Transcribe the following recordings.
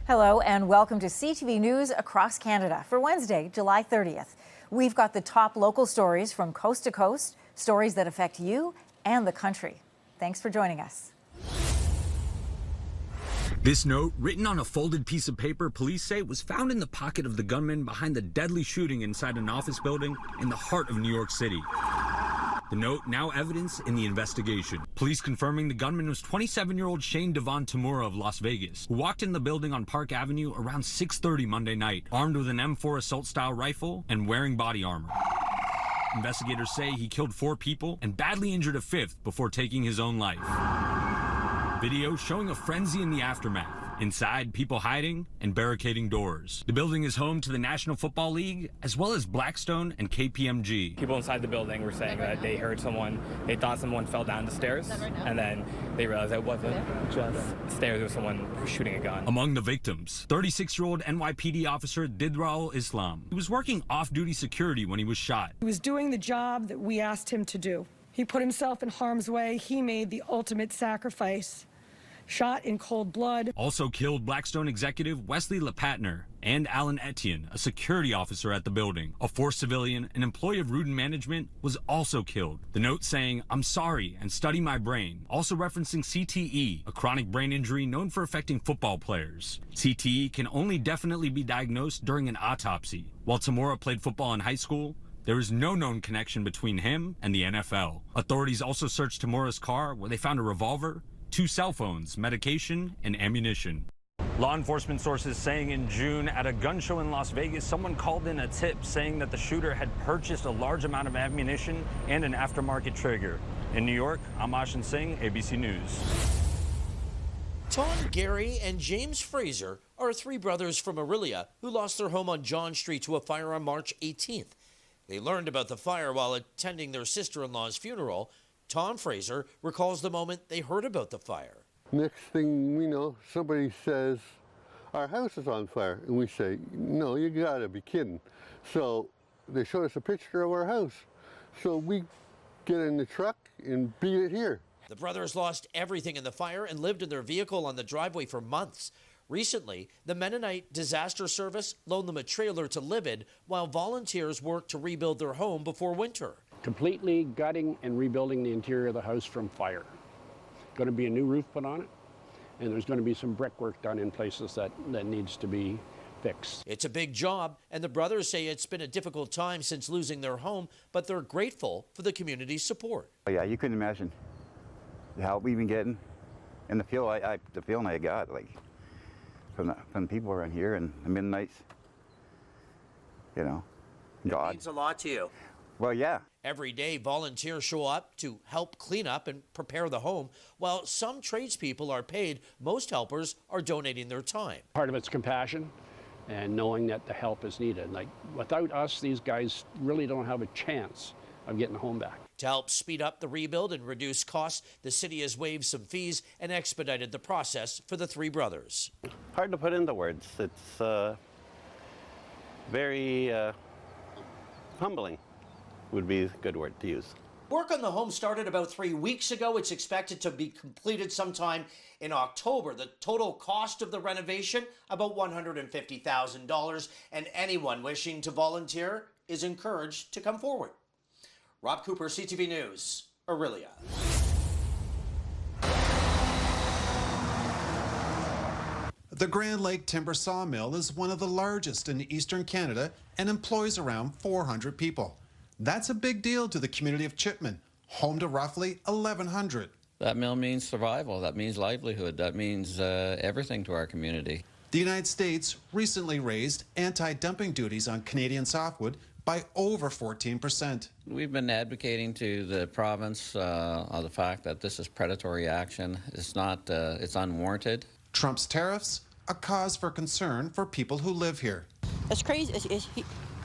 Hello and welcome to CTV News Across Canada for Wednesday, July 30th. We've got the top local stories from coast to coast, stories that affect you and the country. Thanks for joining us. This note, written on a folded piece of paper, police say was found in the pocket of the gunman behind the deadly shooting inside an office building in the heart of New York City. The note, now evidence in the investigation. Police confirming the gunman was 27-year-old Shane Devon Tamura of Las Vegas, who walked in the building on Park Avenue around 6:30 Monday night, armed with an M4 assault-style rifle and wearing body armor. Investigators say he killed 4 people and badly injured a 5th before taking his own life. Video showing a frenzy in the aftermath. Inside, people hiding and barricading doors. The building is home to the National Football League, as well as Blackstone and KPMG. People inside the building were saying that they heard someone, they thought someone fell down the stairs, and then they realized it wasn't just stairs, it was someone shooting a gun. Among the victims, 36-year-old NYPD officer Didraul Islam. He was working off-duty security when he was shot. He was doing the job that we asked him to do. He put himself in harm's way. He made the ultimate sacrifice. Shot in cold blood. Also killed Blackstone executive Wesley LePatner and Alan Etienne, a security officer at the building. A 4th civilian, an employee of Rudin Management, was also killed. The note saying, "I'm sorry and study my brain," also referencing CTE, a chronic brain injury known for affecting football players. CTE can only definitely be diagnosed during an autopsy. While Tamura played football in high school, there is no known connection between him and the NFL. Authorities also searched Tamura's car, where they found a revolver, 2 cell phones, medication, and ammunition. Law enforcement sources saying in June at a gun show in Las Vegas, someone called in a tip saying that the shooter had purchased a large amount of ammunition and an aftermarket trigger. In New York, I'm Ashin Singh, ABC News. Tom, Gary, and James Fraser are 3 brothers from Orillia who lost their home on John Street to a fire on March 18th. They learned about the fire while attending their sister-in-law's funeral. Tom Fraser recalls the moment they heard about the fire. Next thing we know, somebody says, "Our house is on fire." And we say, "No, you gotta be kidding." So they showed us a picture of our house. So we get in the truck and beat it here. The brothers lost everything in the fire and lived in their vehicle on the driveway for months. Recently, the Mennonite Disaster Service loaned them a trailer to live in while volunteers worked to rebuild their home before winter. Completely gutting and rebuilding the interior of the house from fire. Going to be a new roof put on it, and there's going to be some brickwork done in places that needs to be fixed. It's a big job, and the brothers say it's been a difficult time since losing their home, but they're grateful for the community's support. Oh, yeah, you couldn't imagine the help we've been getting, and the feeling I got, like from the people around here and the Mennonites. You know, God. It means a lot to you. Well, yeah. Every day, volunteers show up to help clean up and prepare the home. While some tradespeople are paid, most helpers are donating their time. Part of it's compassion and knowing that the help is needed. Like, without us, these guys really don't have a chance of getting the home back. To help speed up the rebuild and reduce costs, the city has waived some fees and expedited the process for the 3 brothers. Hard to put into words. It's very humbling. Would be a good word to use. Work on the home started about 3 weeks ago. It's expected to be completed sometime in October. The total cost of the renovation, about $150,000, and anyone wishing to volunteer is encouraged to come forward. Rob Cooper, CTV News, Orillia. The Grand Lake Timber Sawmill is one of the largest in eastern Canada and employs around 400 people. That's a big deal to the community of Chipman, home to roughly 1,100. That mill means survival. That means livelihood. That means everything to our community. The United States recently raised anti-dumping duties on Canadian softwood by over 14%. We've been advocating to the province of the fact that this is predatory action. It's not, it's unwarranted. Trump's tariffs, a cause for concern for people who live here. It's crazy.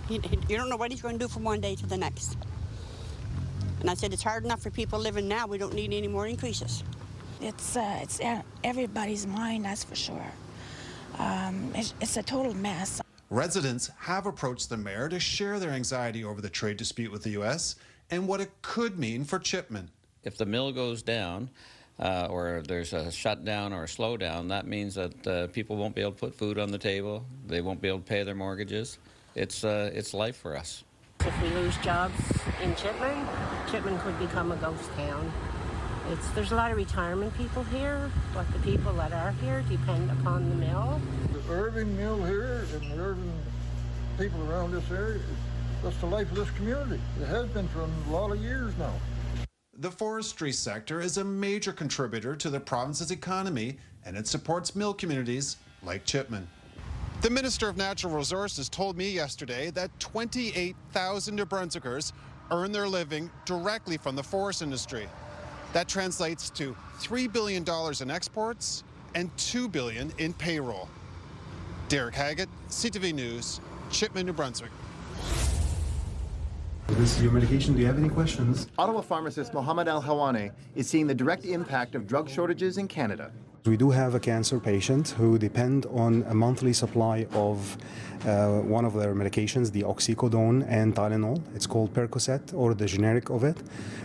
You don't know what he's going to do from one day to the next. And I said, it's hard enough for people living now. We don't need any more increases. It's everybody's mind, that's for sure. It's a total mess. Residents have approached the mayor to share their anxiety over the trade dispute with the U.S. and what it could mean for Chipman. If the mill goes down, or there's a shutdown or a slowdown, that means that people won't be able to put food on the table. They won't be able to pay their mortgages. It's life for us. If we lose jobs in Chipman, Chipman could become a ghost town. There's a lot of retirement people here, but the people that are here depend upon the mill. The Irving mill here and the Irving people around this area, that's the life of this community. It has been for a lot of years now. The forestry sector is a major contributor to the province's economy, and it supports mill communities like Chipman. The Minister of Natural Resources told me yesterday that 28,000 New Brunswickers earn their living directly from the forest industry. That translates to $3 billion in exports and $2 billion in payroll. Derek Haggett, CTV News, Chipman, New Brunswick. This is your medication. Do you have any questions? Ottawa pharmacist Mohammed Al-Hawane is seeing the direct impact of drug shortages in Canada. We do have a cancer patient who depend on a monthly supply of one of their medications, the oxycodone and Tylenol. It's called Percocet, or the generic of it.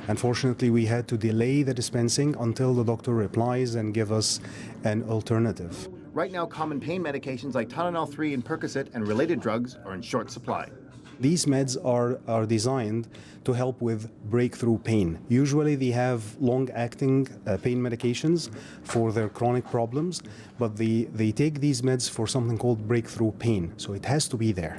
Unfortunately, we had to delay the dispensing until the doctor replies and give us an alternative. Right now, common pain medications like Tylenol 3 and Percocet and related drugs are in short supply. These meds are designed to help with breakthrough pain. Usually they have long-acting pain medications for their chronic problems, but they take these meds for something called breakthrough pain, so it has to be there.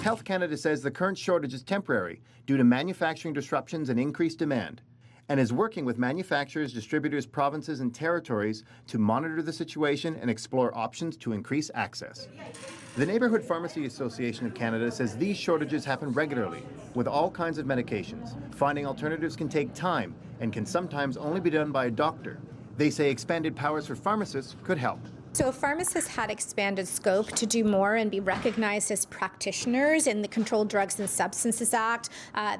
Health Canada says the current shortage is temporary due to manufacturing disruptions and increased demand, and is working with manufacturers, distributors, provinces, and territories to monitor the situation and explore options to increase access. The Neighbourhood Pharmacy Association of Canada says these shortages happen regularly with all kinds of medications. Finding alternatives can take time and can sometimes only be done by a doctor. They say expanded powers for pharmacists could help. So if pharmacists had expanded scope to do more and be recognized as practitioners in the Controlled Drugs and Substances Act,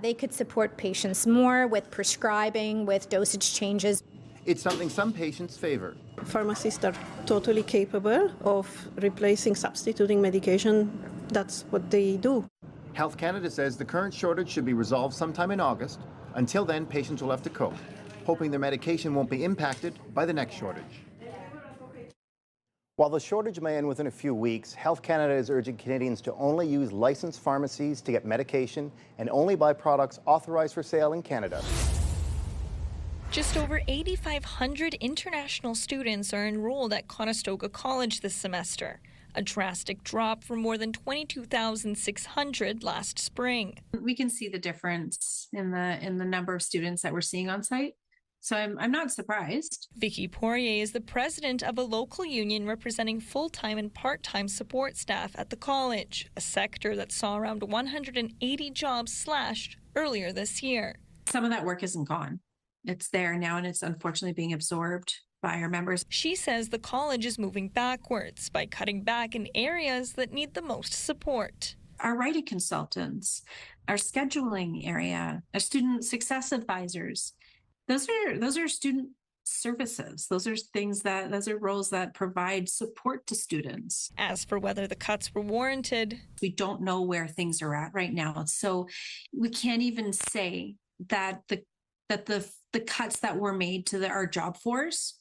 they could support patients more with prescribing, with dosage changes. It's something some patients favor. Pharmacists are totally capable of replacing, substituting medication. That's what they do. Health Canada says the current shortage should be resolved sometime in August. Until then, patients will have to cope, hoping their medication won't be impacted by the next shortage. While the shortage may end within a few weeks, Health Canada is urging Canadians to only use licensed pharmacies to get medication and only buy products authorized for sale in Canada. Just over 8,500 international students are enrolled at Conestoga College this semester, a drastic drop from more than 22,600 last spring. We can see the difference in the number of students that we're seeing on site. So I'm not surprised. Vicky Poirier is the president of a local union representing full-time and part-time support staff at the college, a sector that saw around 180 jobs slashed earlier this year. Some of that work isn't gone. It's there now, and it's unfortunately being absorbed by our members. She says the college is moving backwards by cutting back in areas that need the most support. Our writing consultants, our scheduling area, our student success advisors, those are student services. Those are roles that provide support to students. As for whether the cuts were warranted, we don't know where things are at right now. So we can't even say that the cuts that were made to our job force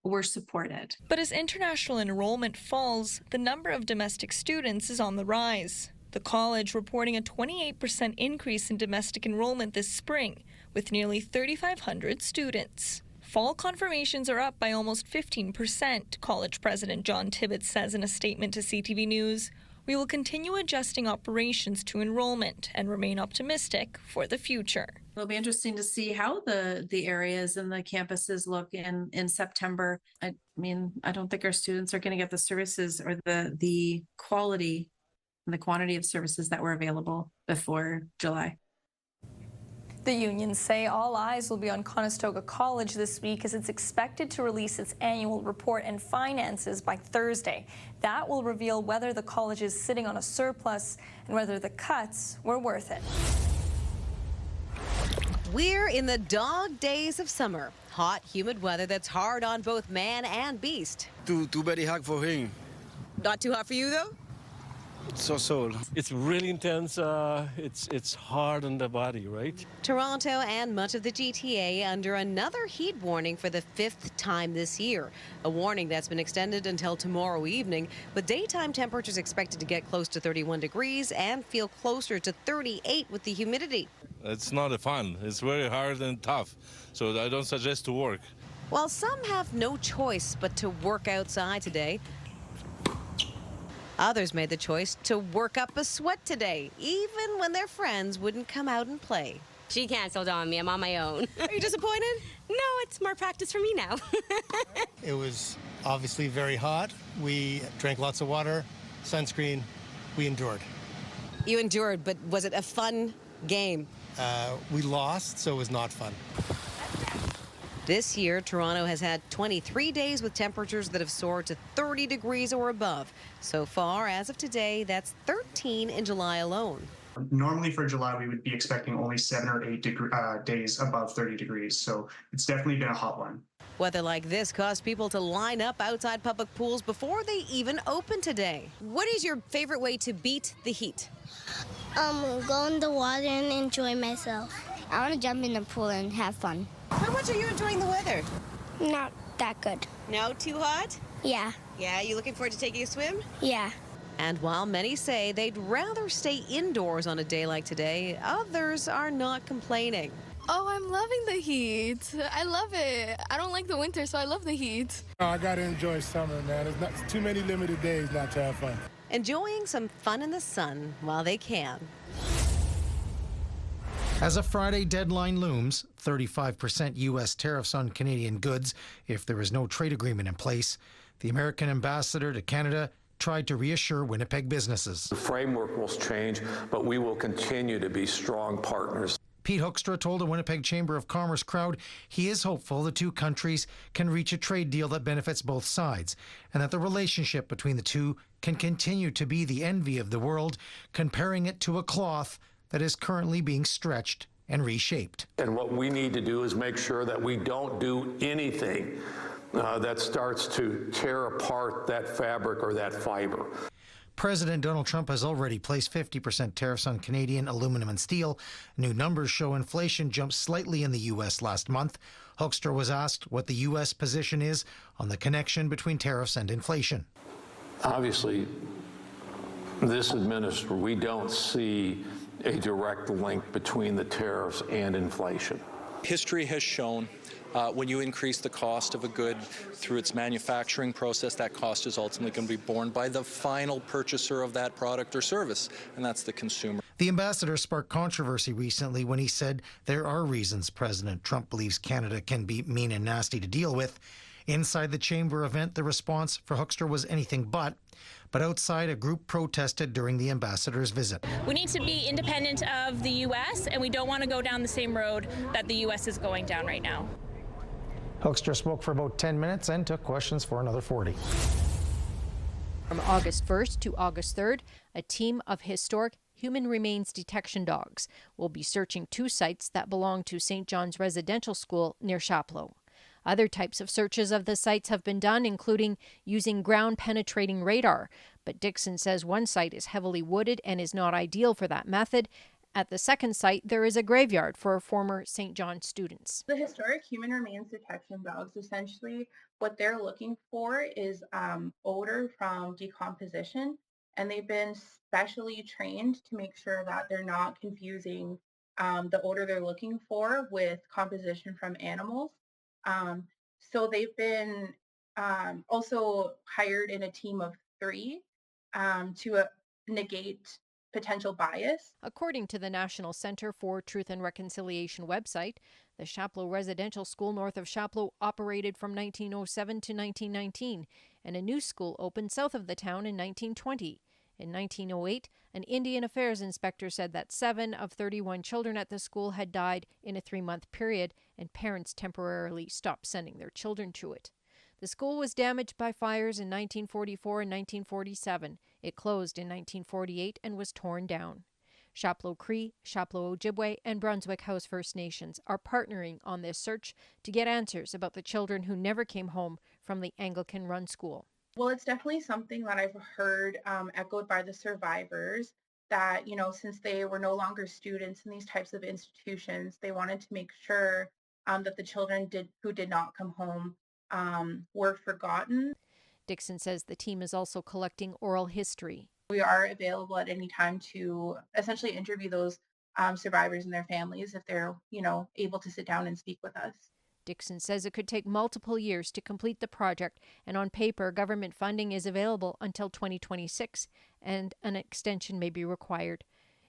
were supported. But as international enrollment falls, the number of domestic students is on the rise. The college reporting a 28% increase in domestic enrollment this spring, with nearly 3,500 students. Fall confirmations are up by almost 15%, college president John Tibbetts says in a statement to CTV News. We will continue adjusting operations to enrollment and remain optimistic for the future. It'll be interesting to see how the areas and the campuses look in September. I mean, I don't think our students are going to get the services or the quality and the quantity of services that were available before July. The unions say all eyes will be on Conestoga College this week as it's expected to release its annual report and finances by Thursday. That will reveal whether the college is sitting on a surplus and whether the cuts were worth it. We're in the dog days of summer. Hot, humid weather that's hard on both man and beast. Too very hot for him. Not too hot for you, though? So it's really intense. It's hard on the body, right? Toronto and much of the GTA under another heat warning for the 5th time this year. A warning that's been extended until tomorrow evening, with daytime temperatures expected to get close to 31 degrees and feel closer to 38 with the humidity. It's not fun. It's very hard and tough. So I don't suggest to work. While some have no choice but to work outside today, others made the choice to work up a sweat today, even when their friends wouldn't come out and play. She canceled on me. I'm on my own. Are you disappointed? No, it's more practice for me now. It was obviously very hot. We drank lots of water, sunscreen. We endured. You endured, but was it a fun game? We lost, so it was not fun. This year, Toronto has had 23 days with temperatures that have soared to 30 degrees or above. So far, as of today, that's 13 in July alone. Normally for July, we would be expecting only 7 or 8 days above 30 degrees. So it's definitely been a hot one. Weather like this caused people to line up outside public pools before they even open today. What is your favorite way to beat the heat? Go in the water and enjoy myself. I want to jump in the pool and have fun. How much are you enjoying the weather? Not that good. No, too hot? Yeah. Yeah, you looking forward to taking a swim? Yeah. And while many say they'd rather stay indoors on a day like today, others are not complaining. Oh, I'm loving the heat. I love it. I don't like the winter, so I love the heat. I gotta enjoy summer, man. There's not too many limited days not to have fun. Enjoying some fun in the sun while they can. As a Friday deadline looms, 35% U.S. tariffs on Canadian goods if there is no trade agreement in place, the American ambassador to Canada tried to reassure Winnipeg businesses. The framework will change, but we will continue to be strong partners. Pete Hoekstra told a Winnipeg Chamber of Commerce crowd he is hopeful the two countries can reach a trade deal that benefits both sides and that the relationship between the two can continue to be the envy of the world, comparing it to a cloth that is currently being stretched and reshaped. And what we need to do is make sure that we don't do anything that starts to tear apart that fabric or that fiber. President Donald Trump has already placed 50% tariffs on Canadian aluminum and steel. New numbers show inflation jumped slightly in the U.S. last month. Hoekstra was asked what the U.S. position is on the connection between tariffs and inflation. Obviously, this administration, we don't see a direct link between the tariffs and inflation. History has shown when you increase the cost of a good through its manufacturing process, that cost is ultimately going to be borne by the final purchaser of that product or service, and that's the consumer. The ambassador sparked controversy recently when he said there are reasons President Trump believes Canada can be mean and nasty to deal with. Inside the chamber event, the response for Hoekstra was anything but outside, a group protested during the ambassador's visit. We need to be independent of the U.S., and we don't want to go down the same road that the U.S. is going down right now. Hoekstra spoke for about 10 minutes and took questions for another 40. From August 1st to August 3rd, a team of historic human remains detection dogs will be searching 2 sites that belong to St. John's Residential School near Chapleau. Other types of searches of the sites have been done, including using ground-penetrating radar. But Dixon says one site is heavily wooded and is not ideal for that method. At the second site, there is a graveyard for former St. John students. The historic human remains detection dogs, essentially what they're looking for is odor from decomposition. And they've been specially trained to make sure that they're not confusing the odor they're looking for with composition from animals. So they've been also hired in a team of 3 to negate potential bias. According to the National Centre for Truth and Reconciliation website, the Chapleau Residential School north of Chapleau operated from 1907 to 1919, and a new school opened south of the town in 1920. In 1908, an Indian Affairs inspector said that 7 of 31 children at the school had died in a 3-month period, and parents temporarily stopped sending their children to it. The school was damaged by fires in 1944 and 1947. It closed in 1948 and was torn down. Chapleau Cree, Chapleau Ojibwe, and Brunswick House First Nations are partnering on this search to get answers about the children who never came home from the Anglican-run school. Well, it's definitely something that I've heard echoed by the survivors that, since they were no longer students in these types of institutions, they wanted to make sure that the children who did not come home were forgotten. Dixon says the team is also collecting oral history. We are available at any time to essentially interview those survivors and their families if they're, able to sit down and speak with us. Dixon says it could take multiple years to complete the project, and on paper, government funding is available until 2026, and an extension may be required.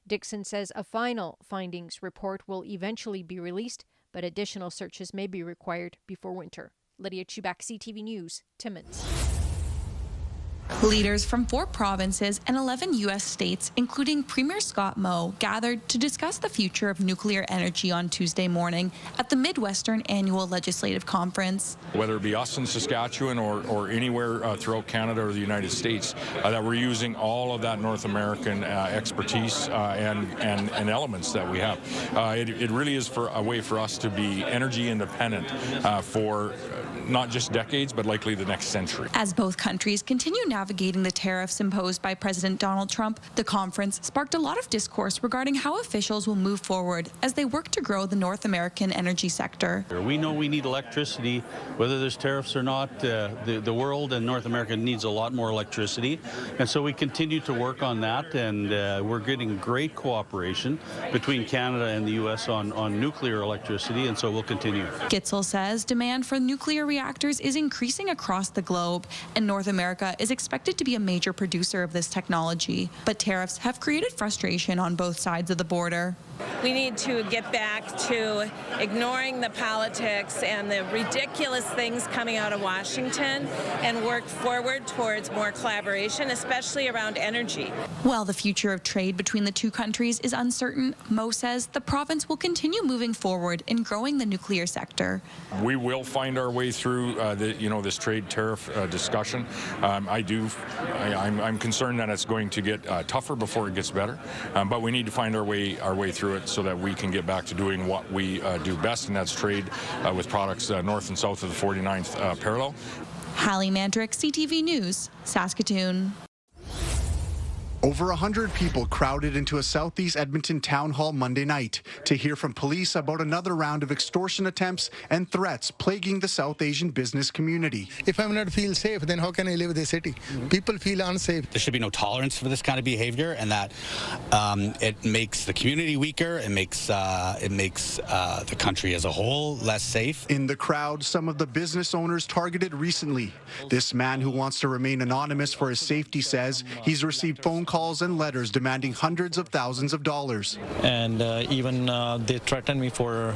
Dixon says a final findings report will eventually be released, but additional searches may be required before winter. Lydia Chubak, CTV News, Timmins. Leaders from 4 provinces and 11 U.S. states, including Premier Scott Moe, gathered to discuss the future of nuclear energy on Tuesday morning at the Midwestern Annual Legislative Conference. Whether it be us in Saskatchewan or anywhere throughout Canada or the United States, that we're using all of that North American expertise and elements that we have. It really is a way for us to be energy independent for not just decades, but likely the next century. As both countries continue navigating the tariffs imposed by President Donald Trump, the conference sparked a lot of discourse regarding how officials will move forward as they work to grow the North American energy sector. We know we need electricity, whether there's tariffs or not. The world and North America needs a lot more electricity, and so we continue to work on that, and we're getting great cooperation between Canada and the U.S. on nuclear electricity, and so we'll continue. Gitzel says demand for nuclear reactors is increasing across the globe, and North America is expected to be a major producer of this technology. But tariffs have created frustration on both sides of the border. We need to get back to ignoring the politics and the ridiculous things coming out of Washington and work forward towards more collaboration, especially around energy. While the future of trade between the two countries is uncertain, Moe says the province will continue moving forward in growing the nuclear sector. We will find our way through this trade tariff discussion. I'm concerned that it's going to get tougher before it gets better, but we need to find our way through it so that we can get back to doing what we do best, and that's trade with products north and south of the 49th parallel. Hallie Mandrick, CTV News, Saskatoon. Over 100 people crowded into a Southeast Edmonton town hall Monday night to hear from police about another round of extortion attempts and threats plaguing the South Asian business community. If I'm not feel safe, then how can I live in the city? People feel unsafe. There should be no tolerance for this kind of behavior, and that it makes the community weaker. It makes the country as a whole less safe. In the crowd, some of the business owners targeted recently. This man, who wants to remain anonymous for his safety, says he's received phone calls and letters demanding hundreds of thousands of dollars. And even they threatened me for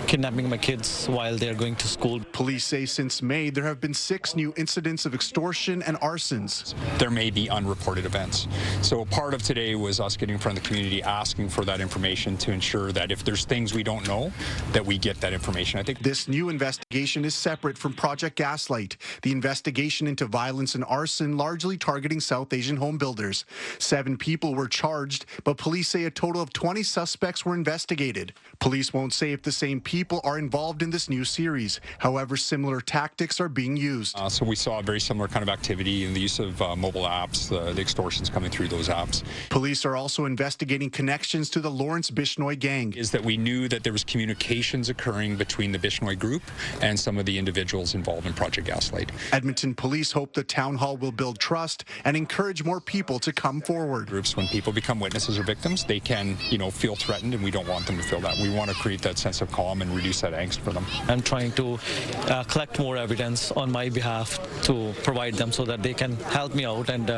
kidnapping my kids while they're going to school. Police say since May, there have been 6 new incidents of extortion and arsons. There may be unreported events. So part of today was us getting in front of the community, asking for that information to ensure that if there's things we don't know, that we get that information. I think this new investigation is separate from Project Gaslight, the investigation into violence and arson largely targeting South Asian home builders. 7 people were charged, but police say a total of 20 suspects were investigated. Police won't say if the same people are involved in this new series. However, similar tactics are being used. So we saw a very similar kind of activity in the use of mobile apps, the extortions coming through those apps. Police are also investigating connections to the Lawrence Bishnoi gang. Is that we knew that there was communications occurring between the Bishnoi group and some of the individuals involved in Project Gaslight. Edmonton police hope the town hall will build trust and encourage more people to come forward. Groups, when people become witnesses or victims, they can, feel threatened, and we don't want them to feel that. We want to create that sense of calm and reduce that angst for them. I'm trying to collect more evidence on my behalf to provide them so that they can help me out and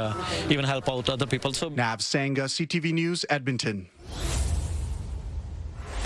even help out other people. So, Nav Sanga, CTV News, Edmonton.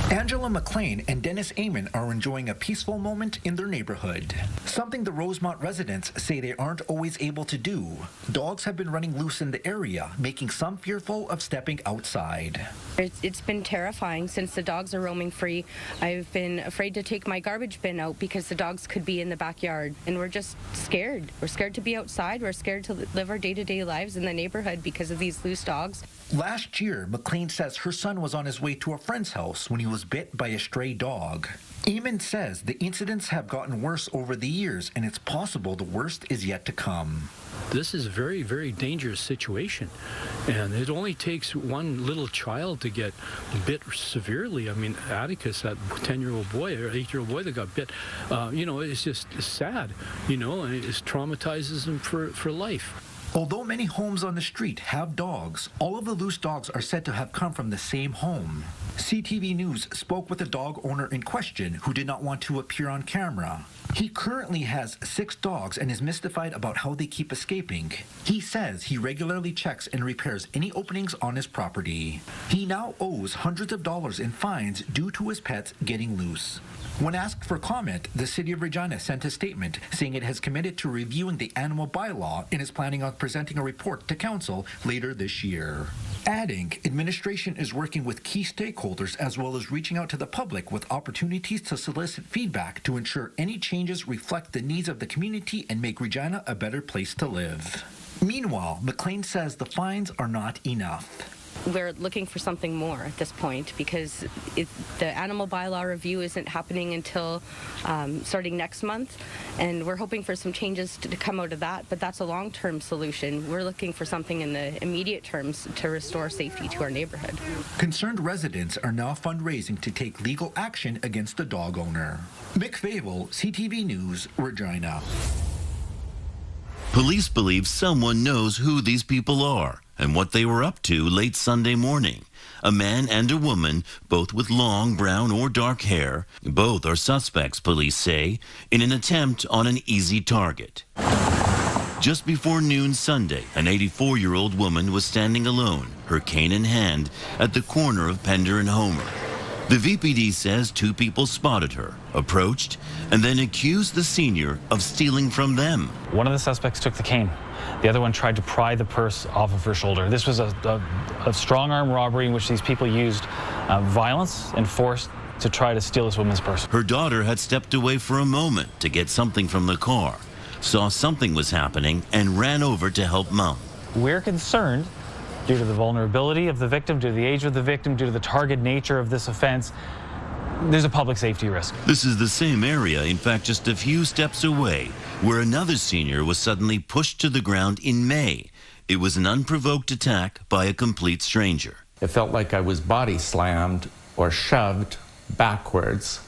Angela McLean and Dennis Amon are enjoying a peaceful moment in their neighborhood. Something the Rosemont residents say they aren't always able to do. Dogs have been running loose in the area, making some fearful of stepping outside. It's been terrifying since the dogs are roaming free. I've been afraid to take my garbage bin out because the dogs could be in the backyard. And we're just scared. We're scared to be outside. We're scared to live our day-to-day lives in the neighborhood because of these loose dogs. Last year, McLean says her son was on his way to a friend's house when he was bit by a stray dog. Eamon says the incidents have gotten worse over the years, and it's possible the worst is yet to come. This is a very, very dangerous situation, and it only takes one little child to get bit severely. I mean, Atticus, that 10-year-old boy or 8-year-old boy that got bit, it's just sad, and it traumatizes him for life. Although many homes on the street have dogs, all of the loose dogs are said to have come from the same home. CTV News spoke with the dog owner in question who did not want to appear on camera. He currently has 6 dogs and is mystified about how they keep escaping. He says he regularly checks and repairs any openings on his property. He now owes hundreds of dollars in fines due to his pets getting loose. When asked for comment, the City of Regina sent a statement saying it has committed to reviewing the animal bylaw and is planning on presenting a report to Council later this year. Adding, administration is working with key stakeholders as well as reaching out to the public with opportunities to solicit feedback to ensure any changes reflect the needs of the community and make Regina a better place to live. Meanwhile, McLean says the fines are not enough. We're looking for something more at this point because the animal bylaw review isn't happening until starting next month, and we're hoping for some changes to come out of that, but that's a long-term solution. We're looking for something in the immediate terms to restore safety to our neighborhood. Concerned residents are now fundraising to take legal action against the dog owner. Mick Favel, CTV News, Regina. Police believe someone knows who these people are and what they were up to late Sunday morning. A man and a woman, both with long brown or dark hair. Both are suspects, police say, in an attempt on an easy target. Just before noon Sunday, an 84-year-old woman was standing alone, her cane in hand, at the corner of Pender and Homer. The VPD says 2 people spotted her, approached, and then accused the senior of stealing from them. One of the suspects took the cane. The other one tried to pry the purse off of her shoulder. This was a strong-arm robbery in which these people used violence and force to try to steal this woman's purse. Her daughter had stepped away for a moment to get something from the car, saw something was happening, and ran over to help Mom. We're concerned, due to the vulnerability of the victim, due to the age of the victim, due to the target nature of this offense, there's a public safety risk. This is the same area, in fact, just a few steps away, where another senior was suddenly pushed to the ground in May. It was an unprovoked attack by a complete stranger. It felt like I was body slammed or shoved backwards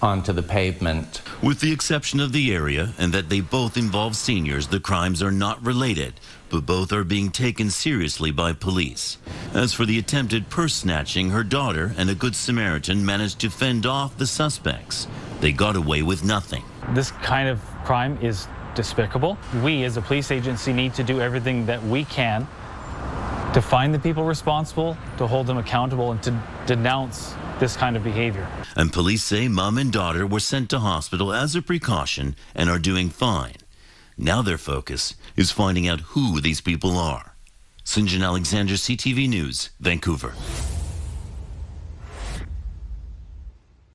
onto the pavement. With the exception of the area and that they both involve seniors, the crimes are not related, but both are being taken seriously by police. As for the attempted purse snatching, her daughter and a Good Samaritan managed to fend off the suspects. They got away with nothing. This kind of crime is despicable. We as a police agency need to do everything that we can to find the people responsible, to hold them accountable, and to denounce this kind of behavior. And police say Mom and daughter were sent to hospital as a precaution and are doing fine. Now their focus is finding out who these people are. St. John Alexander, CTV News, Vancouver.